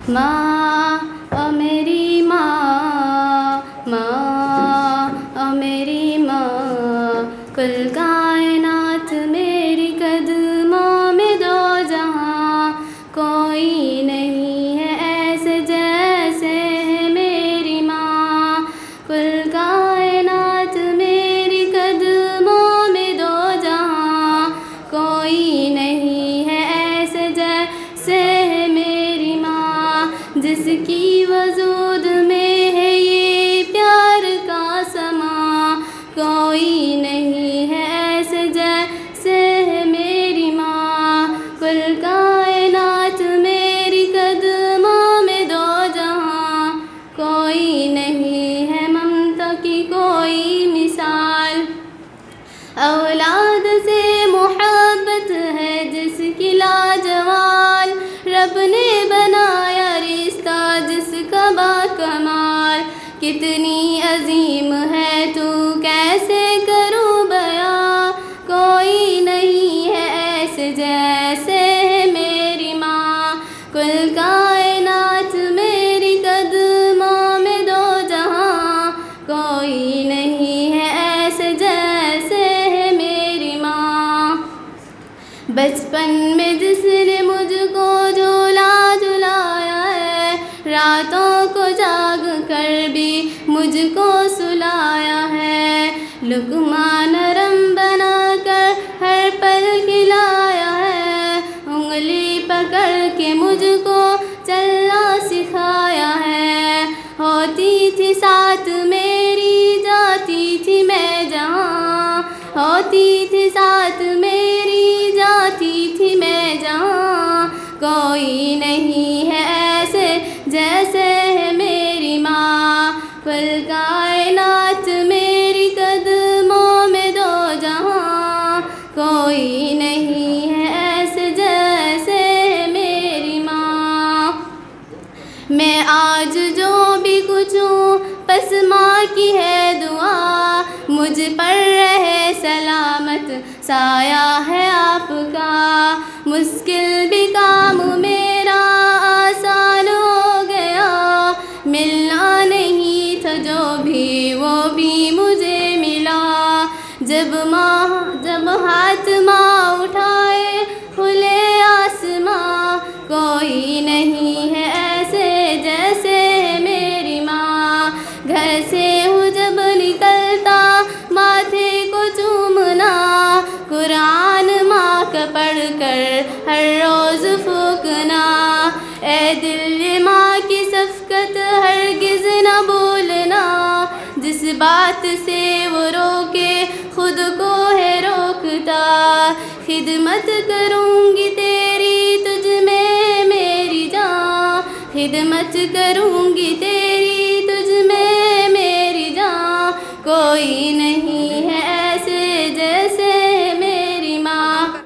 माँ ओ मेरी माँ, माँ ओ मेरी माँ, कुल कायनात मेरी कदमों में दो जहाँ, कोई नहीं है ऐसे जैसे है मेरी माँ। कुल कायनात मेरी कदमों में दो जहाँ, कोई नहीं है ऐसे जैसे है मेरी माँ। जिसकी वजूद में है ये प्यार का समा, कोई नहीं है ऐसे जैसे है मेरी माँ। कुल कायनात मेरी कदमों में दो जहाँ, कोई नहीं है ममता की कोई मिसाल। औलाद से मोहब्बत है जिसकी लाजवाल, रब ने बनाया रिश्ता जिसका बाकमाल। कितनी अजीम है तू कैसे करूँ बयां, कोई नहीं है ऐसे जैसे है मेरी माँ। कुल कायनात मेरी कदमों में दो जहाँ, कोई नहीं है ऐसे जैसे है मेरी माँ। बचपन में जिसने मुझको झूला झुलाया है, रातों को जाग कर भी मुझको सुलाया है। लुक़मा नरम बना कर हर पल खिलाया है, उंगली पकड़ के मुझको चलना सिखाया है। होती थी साथ मेरी जाती थी मैं जहाँ, होती थी साथ मेरी जाती थी मैं जहाँ, कोई नहीं है ऐसे जैसे है मेरी माँ। कुल कायनात मेरी कदमों में दो जहाँ, कोई नहीं है ऐसे जैसे है मेरी माँ। मैं आज जो भी कुछ हूँ बस माँ की है दुआ, मुझ पर रहे सलामत साया है आपका। मुश्किल भी काम मेरा आसान हो गया, मिलना नहीं था जो भी वो भी मुझे मिला। जब हाथ माँ उठाए खुले आसमां, कोई नहीं है ऐसे जैसे है मेरी माँ। घर से हूँ जब निकलता माथे को चूमना, कुरान माँ का पढ़ कर हर रोज़ फूकना। ए दिल माँ की शफ़क़त हरगिज़ न भूलना, जिस बात से वो रोके खुद को है रोकता। खिदमत करूँगी तेरी तुझ में मेरी जान, खिदमत करूँगी तेरी